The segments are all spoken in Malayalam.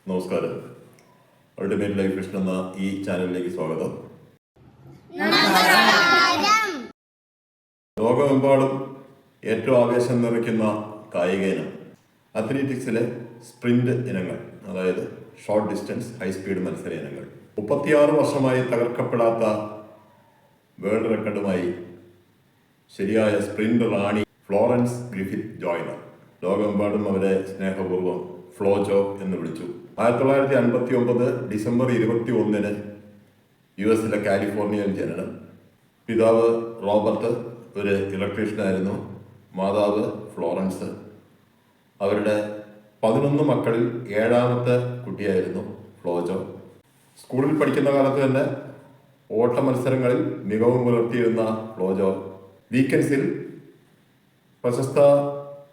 നമസ്കാരം. അൾട്ടിമേറ്റ് ലൈഫ് വിഷൻ എന്ന ഈ ചാനലിലേക്ക് സ്വാഗതം. ലോകമെമ്പാടും ഏറ്റവും ആവേശം നിറയ്ക്കുന്ന കായിക ഇനം അത്ലറ്റിക്സിലെ സ്പ്രിന്റ് ഇനങ്ങൾ, അതായത് ഷോർട്ട് ഡിസ്റ്റൻസ് ഹൈ സ്പീഡ് മത്സര ഇനങ്ങൾ. 36 വർഷമായി തകർക്കപ്പെടാത്ത വേൾഡ് റെക്കോർഡുമായി ശരിയായ സ്പ്രിന്റ് റാണി ഫ്ലോറൻസ് ഗ്രിഫിത്ത് ജോയ്നർ. ലോകമെമ്പാടും അവരെ സ്നേഹപൂർവ്വം ഫ്ലോജോ എന്ന് വിളിച്ചു. 1959 ഡിസംബർ 21 US കാലിഫോർണിയയിൽ ജനനം. പിതാവ് റോബർട്ട് ഒരു ഇലക്ട്രീഷ്യനായിരുന്നു, മാതാവ് ഫ്ലോറൻസ്. അവരുടെ 11 മക്കളിൽ 7ാമത്തെ കുട്ടിയായിരുന്നു ഫ്ലോജോ. സ്കൂളിൽ പഠിക്കുന്ന കാലത്ത് തന്നെ ഓട്ട മത്സരങ്ങളിൽ മികവ് പുലർത്തിയിരുന്ന ഫ്ലോജോ വീക്കെൻഡ്സിൽ പ്രശസ്ത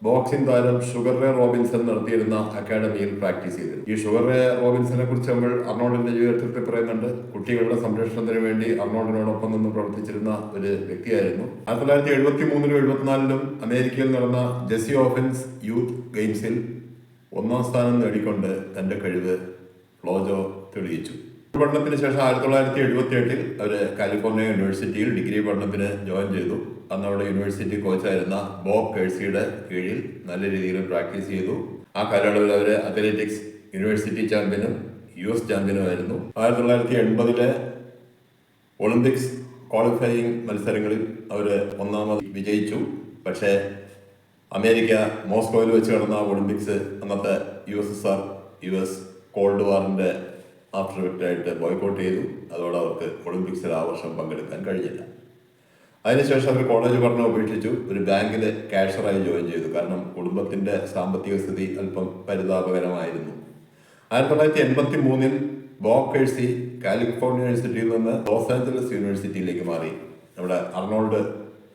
ബോക്സിംഗ് താരം ഷുഗർ റേ റോബിൻസൺ നടത്തിയിരുന്ന അക്കാഡമിയിൽ പ്രാക്ടീസ് ചെയ്തിരുന്നു. ഈ ഷുഗർ റേ റോബിൻസനെ കുറിച്ച് നമ്മൾ അർണോൾഡിന്റെ ജീവിതത്തിൽ പറയുന്നുണ്ട്. കുട്ടികളുടെ സംരക്ഷണത്തിന് വേണ്ടി അർണോൾഡിനോടൊപ്പം നിന്ന് പ്രവർത്തിച്ചിരുന്ന ഒരു വ്യക്തിയായിരുന്നു. 1973 74 അമേരിക്കയിൽ നടന്ന ജെസ്സി ഓഫൻസ് യൂത്ത് ഗെയിംസിൽ 1ാം സ്ഥാനം നേടിക്കൊണ്ട് തന്റെ കഴിവ് ഫ്ലോജോ തെളിയിച്ചു. പഠനത്തിന് ശേഷം 1978 അവർ കാലിഫോർണിയ യൂണിവേഴ്സിറ്റിയിൽ ഡിഗ്രി പഠനത്തിന് ജോയിൻ ചെയ്തു. അന്ന് അവിടെ യൂണിവേഴ്സിറ്റി കോച്ചായിരുന്ന ബോബ് കേഴ്സിയുടെ കീഴിൽ നല്ല രീതിയിൽ പ്രാക്ടീസ് ചെയ്തു. ആ കാലയളവിൽ അവർ അത്ലറ്റിക്സ് യൂണിവേഴ്സിറ്റി ചാമ്പ്യനും US ചാമ്പ്യനുമായിരുന്നു. 1980 ഒളിമ്പിക്സ് ക്വാളിഫയിങ് മത്സരങ്ങളിൽ അവർ 1ാമത് വിജയിച്ചു. പക്ഷേ അമേരിക്ക മോസ്കോയിൽ വെച്ച് നടന്ന ഒളിമ്പിക്സ് അന്നത്തെ US കോൾഡ് വാറിന്റെ ആഫ്റ്റർ എഫക്റ്റായിട്ട് ബോയ്ക്കോട്ട് ചെയ്തു. അതോടെ അവർക്ക് ഒളിമ്പിക്സിൽ ആ വർഷം പങ്കെടുക്കാൻ കഴിഞ്ഞില്ല. അതിനുശേഷം അവർ കോളേജ് പഠനം ഉപേക്ഷിച്ചു. ഒരു ബാങ്കിൽ കാഷ്യറായി ജോയിൻ ചെയ്തു. കാരണം കുടുംബത്തിന്റെ സാമ്പത്തിക സ്ഥിതി അല്പം പരിതാപകരമായിരുന്നു. 1983 ബോബ് കേഴ്സി കാലിഫോർണിയ യൂണിവേഴ്സിറ്റിയിൽ നിന്ന് ലോസ് ആഞ്ചലസ് യൂണിവേഴ്സിറ്റിയിലേക്ക് മാറി. അവിടെ അർണോൾഡ്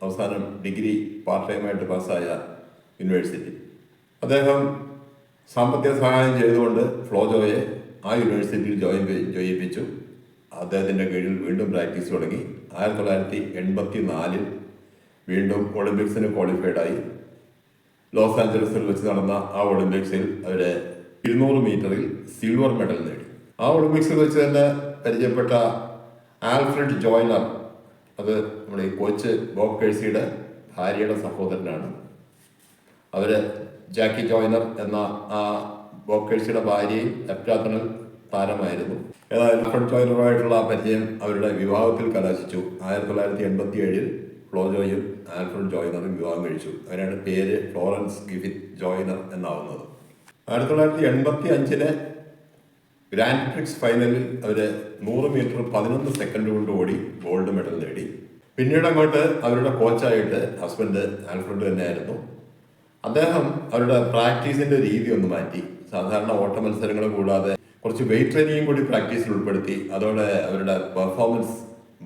അവസാനം ഡിഗ്രി പാർട്ട് ടൈമായിട്ട് പാസ്സായ യൂണിവേഴ്സിറ്റി. അദ്ദേഹം സാമ്പത്തിക സഹായം ചെയ്തുകൊണ്ട് ഫ്ലോജോയെ ആ യൂണിവേഴ്സിറ്റിയിൽ ജോയിപ്പിച്ചു. അദ്ദേഹത്തിൻ്റെ കീഴിൽ വീണ്ടും പ്രാക്ടീസ് തുടങ്ങി. 1984 വീണ്ടും ഒളിമ്പിക്സിന് ക്വാളിഫൈഡായി. ലോസ് ആഞ്ചലസിൽ വെച്ച് നടന്ന ആ ഒളിമ്പിക്സിൽ അവർ 200 മീറ്ററിൽ സിൽവർ മെഡൽ നേടി. ആ ഒളിമ്പിക്സിൽ വെച്ച് തന്നെ പരിചയപ്പെട്ട ആൽഫ്രഡ് ജോയ്നർ, അത് നമ്മുടെ ഈ കോച്ച് ബോബ് കേഴ്സിയുടെ ഭാര്യയുടെ സഹോദരനാണ്. അവര് ജാക്കി ജോയ്നർ എന്ന ആ ബോബ് കേഴ്സിയുടെ ഭാര്യയും ഹെപ്റ്റാത്തണൽ താരമായിരുന്നു. ഏതായാലും ആൽഫ്രഡ് ജോയ്നറുമായിട്ടുള്ള പരിചയം അവരുടെ വിവാഹത്തിൽ കലാശിച്ചു. 1987 ഫ്ലോജോയും ആൽഫ്രഡ് ജോയ്നറും വിവാഹം കഴിച്ചു. അവരാണ് പേര് ഫ്ലോറൻസ് ഗ്രിഫിത്ത് ജോയ്നർ എന്നാവുന്നത്. 1985 ഗ്രാൻഡ് പ്രിക്സ് ഫൈനലിൽ അവർ 100 മീറ്റർ 11 സെക്കൻഡ് കൊണ്ട് ഓടി ഗോൾഡ് മെഡൽ നേടി. പിന്നീട് അങ്ങോട്ട് അവരുടെ കോച്ചായിട്ട് ഹസ്ബൻഡ് ആൽഫ്രഡ് തന്നെയായിരുന്നു. അദ്ദേഹം അവരുടെ പ്രാക്ടീസിന്റെ രീതി ഒന്ന് മാറ്റി. സാധാരണ ഓട്ട മത്സരങ്ങൾ കൂടാതെ കുറച്ച് വെയിറ്റ് ട്രെയിനിങ് കൂടി പ്രാക്ടീസിൽ ഉൾപ്പെടുത്തി. അതോടെ അവരുടെ പെർഫോമൻസ്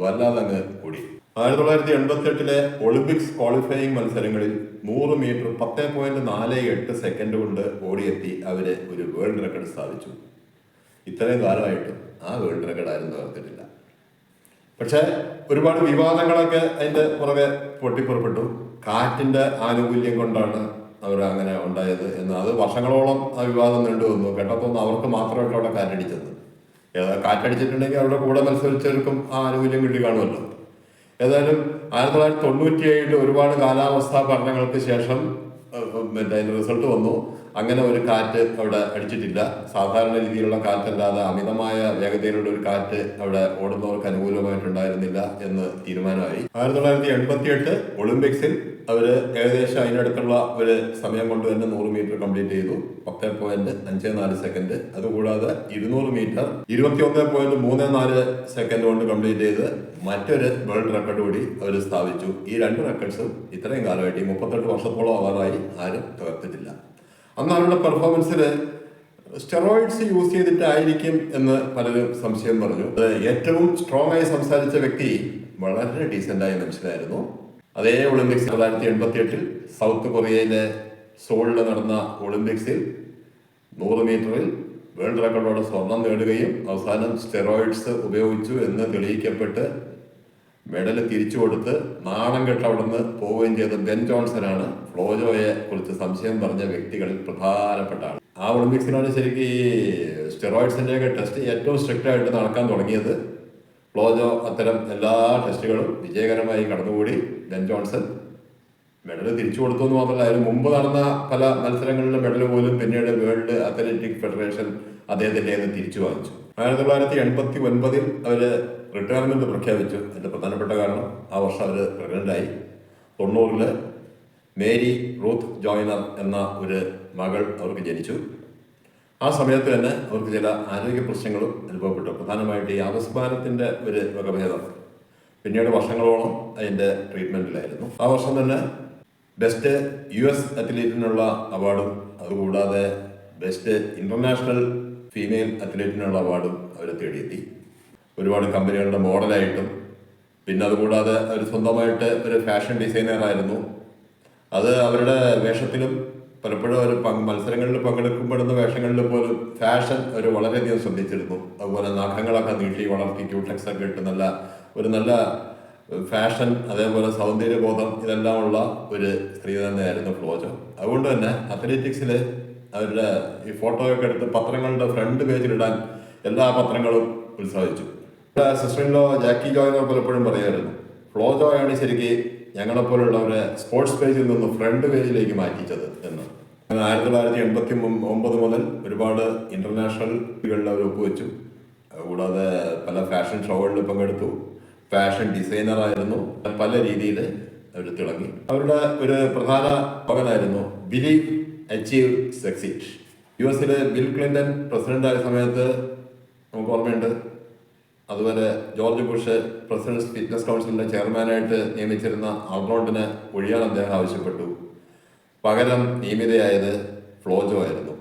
വല്ലാതെ അങ്ങ് കൂടി. 1988 ഒളിമ്പിക്സ് ക്വാളിഫയിങ് മത്സരങ്ങളിൽ 100 മീറ്റർ 10.48 സെക്കൻഡ് കൊണ്ട് ഓടിയെത്തി അവര് ഒരു വേൾഡ് റെക്കോർഡ് സ്ഥാപിച്ചു. ഇത്രയും കാലമായിട്ടും ആ വേൾഡ് റെക്കോർഡ് ആരും തകർത്തിട്ടില്ല. പക്ഷെ ഒരുപാട് വിവാദങ്ങളൊക്കെ അതിന്റെ പുറകെ പൊട്ടിപ്പുറപ്പെട്ടു. കാറ്റിന്റെ ആനുകൂല്യം കൊണ്ടാണ് അവർ അങ്ങനെ ഉണ്ടായത് എന്ന്. അത് വർഷങ്ങളോളം ആ വിവാദം നീണ്ടുവന്നു. കേട്ടതൊന്നും അവർക്ക് മാത്രമായിട്ട് അവിടെ കാറ്റടിച്ചത്. കാറ്റടിച്ചിട്ടുണ്ടെങ്കിൽ അവരുടെ കൂടെ മത്സരിച്ചവർക്കും ആ ആനുകൂല്യം കിട്ടി കാണുമല്ലോ. ഏതായാലും 1997 ഒരുപാട് കാലാവസ്ഥാ പഠനങ്ങൾക്ക് ശേഷം അതിന്റെ റിസൾട്ട് വന്നു. അങ്ങനെ ഒരു കാറ്റ് അവിടെ അടിച്ചിട്ടില്ല. സാധാരണ രീതിയിലുള്ള കാറ്റല്ലാതെ അമിതമായ വേഗതയിലുള്ള ഒരു കാറ്റ് അവിടെ ഓടുന്നവർക്ക് അനുകൂലമായിട്ടുണ്ടായിരുന്നില്ല എന്ന് തീരുമാനമായി. 1988 ഒളിമ്പിക്സിൽ അവര് ഏകദേശം അതിനടുത്തുള്ള ഒരു സമയം കൊണ്ട് തന്നെ 100 മീറ്റർ കംപ്ലീറ്റ് ചെയ്തു. 10.54 സെക്കൻഡ്. അതുകൂടാതെ 200 മീറ്റർ 21.34 സെക്കൻഡ് കൊണ്ട് കംപ്ലീറ്റ് ചെയ്ത് മറ്റൊരു വേൾഡ് റെക്കോർഡ് കൂടി അവർ സ്ഥാപിച്ചു. ഈ 2 റെക്കോർഡ്സും ഇത്രയും കാലമായിട്ട് 38 വർഷത്തോളം ആവാറായി ആരും തകർത്തിട്ടില്ല. അന്ന് അവരുടെ പെർഫോമൻസിൽ സ്റ്റെറോയിഡ്സ് യൂസ് ചെയ്തിട്ടായിരിക്കും എന്ന് പലരും സംശയം പറഞ്ഞു. ഏറ്റവും സ്ട്രോങ് ആയി സംസാരിച്ച വ്യക്തി വളരെ ഡീസൻ്റായ മനുഷ്യനായിരുന്നു. അതേ ഒളിമ്പിക്സ് 1988 സൗത്ത് കൊറിയയിലെ സോളിൽ നടന്ന ഒളിമ്പിക്സിൽ 100 മീറ്ററിൽ വേൾഡ് റെക്കോർഡോടെ സ്വർണം നേടുകയും അവസാനം സ്റ്റെറോയിഡ്സ് ഉപയോഗിച്ചു എന്ന് തെളിയിക്കപ്പെട്ട് മെഡൽ തിരിച്ചു കൊടുത്ത് നാണം കെട്ട് അവിടെ നിന്ന് പോവുകയും ചെയ്ത ബെൻ ജോൺസനാണ് ഫ്ലോജോയെ കുറിച്ച് സംശയം പറഞ്ഞ വ്യക്തികളിൽ പ്രധാനപ്പെട്ട ആൾ. ആ ഒളിമ്പിക്സിലാണ് ശരിക്കും ഈ സ്റ്റെറോയിഡ്സിൻ്റെയൊക്കെ ടെസ്റ്റ് ഏറ്റവും സ്ട്രിക്റ്റ് ആയിട്ട് നടക്കാൻ തുടങ്ങിയത്. ഫ്ലോജോ അത്തരം എല്ലാ ടെസ്റ്റുകളും വിജയകരമായി കടന്നുകൂടി. ബെൻ ജോൺസൺ മെഡൽ തിരിച്ചു കൊടുത്തു എന്ന് മാത്രമല്ല, അതിന് മുമ്പ് നടന്ന പല മത്സരങ്ങളിലെ മെഡൽ പോലും പിന്നീട് വേൾഡ് അത്ലറ്റിക് ഫെഡറേഷൻ അദ്ദേഹത്തിൻ്റെ തിരിച്ചു വാങ്ങിച്ചു. 1989 അവർ റിട്ടയർമെൻറ്റ് പ്രഖ്യാപിച്ചു. അതിൻ്റെ പ്രധാനപ്പെട്ട കാരണം ആ വർഷം അവർ പ്രഗ്നൻ്റായി. 90 മേരി റൂത്ത് ജോയ്നർ എന്ന ഒരു മകൾ അവർക്ക് ജനിച്ചു. ആ സമയത്ത് തന്നെ അവർക്ക് ചില ആരോഗ്യ പ്രശ്നങ്ങളും അനുഭവപ്പെട്ടു. പ്രധാനമായിട്ട് ഈ അപസ്മാരത്തിൻ്റെ ഒരു വകഭേദം. പിന്നീട് വർഷങ്ങളോളം അതിൻ്റെ ട്രീറ്റ്മെൻറ്റിലായിരുന്നു. ആ വർഷം തന്നെ ബെസ്റ്റ് US അത്ലറ്റിനുള്ള അവാർഡും അതുകൂടാതെ ബെസ്റ്റ് ഇൻ്റർനാഷണൽ ഫീമെയിൽ അത്ലറ്റിനുള്ള അവാർഡും അവർ തേടിയെത്തി. ഒരുപാട് കമ്പനികളുടെ മോഡലായിട്ടും പിന്നെ അതുകൂടാതെ അവർ സ്വന്തമായിട്ട് ഒരു ഫാഷൻ ഡിസൈനറായിരുന്നു. അത് അവരുടെ വേഷത്തിലും പലപ്പോഴും അവർ മത്സരങ്ങളിൽ പങ്കെടുക്കപ്പെടുന്ന വേഷങ്ങളിൽ പോലും ഫാഷൻ അവർ വളരെയധികം ശ്രദ്ധിച്ചിരുന്നു. അതുപോലെ നഖങ്ങളൊക്കെ നീട്ടി വളർത്തി ക്യൂടെക്സൊക്കെ ഇട്ട് നല്ല ഫാഷൻ, അതേപോലെ സൗന്ദര്യബോധം ഇതെല്ലാം ഉള്ള ഒരു സ്ത്രീ തന്നെയായിരുന്നു ഫ്ലോജോ. അതുകൊണ്ട് തന്നെ അത്ലറ്റിക്സിൽ അവരുടെ ഈ ഫോട്ടോയൊക്കെ എടുത്ത് പത്രങ്ങളുടെ ഫ്രണ്ട് പേജിലിടാൻ എല്ലാ പത്രങ്ങളും ഉത്സാഹിച്ചു. സിസ്റ്ററിൻലോ ജാക്കി ജോയ്നർ പലപ്പോഴും പറയുമായിരുന്നു, ഫ്ലോജോയാണ് ശരിക്ക് ഞങ്ങളെപ്പോലുള്ളവരെ സ്പോർട്സ് പേജിൽ നിന്ന് ഫ്രണ്ട് പേജിലേക്ക് മാറ്റിച്ചത് എന്ന്. 1989 മുതൽ ഒരുപാട് ഇന്റർനാഷണൽ കളിൽ അവർ ഒപ്പുവെച്ചു. കൂടാതെ പല ഫാഷൻ ഷോകളിൽ പങ്കെടുത്തു. ഫാഷൻ ഡിസൈനറായിരുന്നു. പല രീതിയിൽ അവർ തിളങ്ങി. അവരുടെ ഒരു പ്രധാന മകനായിരുന്നു believe achieve succeed. US Bill Clinton പ്രസിഡന്റായ സമയത്ത് നമുക്ക് ഓർമ്മയുണ്ട്. അതുപോലെ ജോർജ് ബുഷ് പ്രസിഡന്റ് ഫിറ്റ്നസ് കൗൺസിലിന്റെ ചെയർമാനായിട്ട് നിയമിച്ചിരുന്ന അർണോൾഡിനെ ഒഴിയാൻ അദ്ദേഹം ആവശ്യപ്പെട്ടു. പകരം നിയമിതയായത് ഫ്ലോജോ ആയിരുന്നു.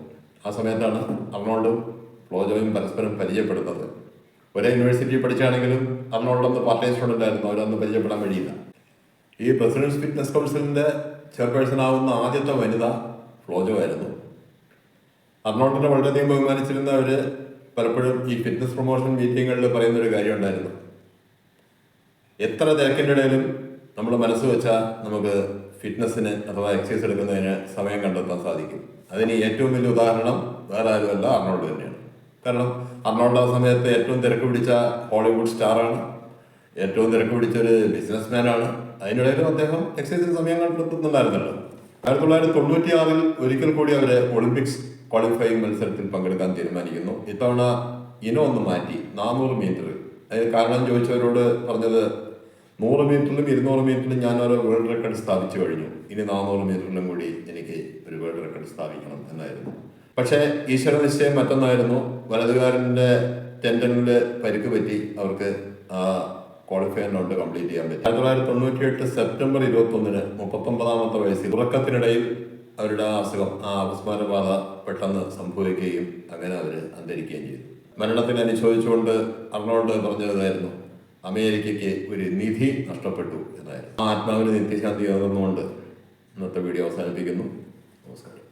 ആ സമയത്താണ് അർണോൾഡും ഫ്ലോജോയും പരസ്പരം പരിചയപ്പെടുന്നത്. ഒരേ യൂണിവേഴ്സിറ്റി പഠിച്ചാണെങ്കിലും അർണോൾഡ് പാർട്ട് ടൈം സ്റ്റുഡൻ്റ് ആയിരുന്നു. അവരൊന്ന് പരിചയപ്പെടാൻ കഴിയില്ല. ഈ പ്രസിഡന്റ് ഫിറ്റ്നസ് കൗൺസിലിന്റെ ചെയർപേഴ്സൺ ആവുന്ന ആദ്യത്തെ വനിത ഫ്ലോജോ ആയിരുന്നു. അർണോൾഡിനെ വളരെയധികം ബഹുമാനിച്ചിരുന്ന അവർ പലപ്പോഴും ഈ ഫിറ്റ്നസ് പ്രൊമോഷൻ മീറ്റിങ്ങുകളിൽ പറയുന്നൊരു കാര്യം ഉണ്ടായിരുന്നു, എത്ര തിരക്കിൻ്റെ ഇടയിലും നമ്മൾ മനസ്സ് വെച്ചാൽ നമുക്ക് ഫിറ്റ്നസ്സിന് അഥവാ എക്സസൈസ് എടുക്കുന്നതിന് സമയം കണ്ടെത്താൻ സാധിക്കും. അതിന് ഏറ്റവും വലിയ ഉദാഹരണം വേറെ ആരുമല്ല, അർണോൾഡ് തന്നെയാണ്. കാരണം അർണോൾഡ് ആ സമയത്ത് ഏറ്റവും തിരക്ക് പിടിച്ച ഹോളിവുഡ് സ്റ്റാറാണ്, ഏറ്റവും തിരക്ക് പിടിച്ചൊരു ബിസിനസ്മാനാണ്. അതിനിടയിലും അദ്ദേഹം എക്സസൈസിന് സമയം കണ്ടെത്തുന്നുണ്ടായിരുന്നല്ലോ. 1996 ഒരിക്കൽ കൂടി അവർ ഒളിമ്പിക്സ് ക്വാളിഫയിങ് മത്സരത്തിൽ പങ്കെടുക്കാൻ തീരുമാനിക്കുന്നു. ഇത്തവണ ഇനം ഒന്ന് മാറ്റി 400 മീറ്റർ. അതിന് കാരണം ചോദിച്ചവരോട് പറഞ്ഞത് 100 മീറ്ററിലും 200 മീറ്ററിലും ഞാൻ ഒരു വേൾഡ് റെക്കോർഡ് സ്ഥാപിച്ചു കഴിഞ്ഞു, ഇനി 400 മീറ്ററിലും കൂടി എനിക്ക് ഒരു വേൾഡ് റെക്കോർഡ് സ്ഥാപിക്കണം എന്നായിരുന്നു. പക്ഷേ ഈശ്വര നിശ്ചയം മറ്റൊന്നായിരുന്നു. വലതുകാരൻ്റെ ടെൻഡനിൽ പരിക്ക് പറ്റി അവർക്ക് ആ ക്വാളിഫയർ റൗണ്ട് കംപ്ലീറ്റ് ചെയ്യാൻ പറ്റി. 1998 സെപ്റ്റംബർ 21 39ാമത്തെ വയസ്സിൽ ഉറക്കത്തിനിടയിൽ അവരുടെ ആ അസുഖം, ആ അപസ്മാരബാധ പെട്ടെന്ന് സംഭവിക്കുകയും അങ്ങനെ അവർ അന്തരിക്കുകയും ചെയ്തു. മരണത്തിന് അനുശോചിച്ചുകൊണ്ട് അർണോൾഡ് പറഞ്ഞതായിരുന്നു, അമേരിക്കയ്ക്ക് ഒരു നിധി നഷ്ടപ്പെട്ടു എന്നായിരുന്നു. ആ ആത്മാവിന് നിത്യശാന്തി നേർന്നുകൊണ്ട് ഇന്നത്തെ വീഡിയോ അവസാനിപ്പിക്കുന്നു. നമസ്കാരം.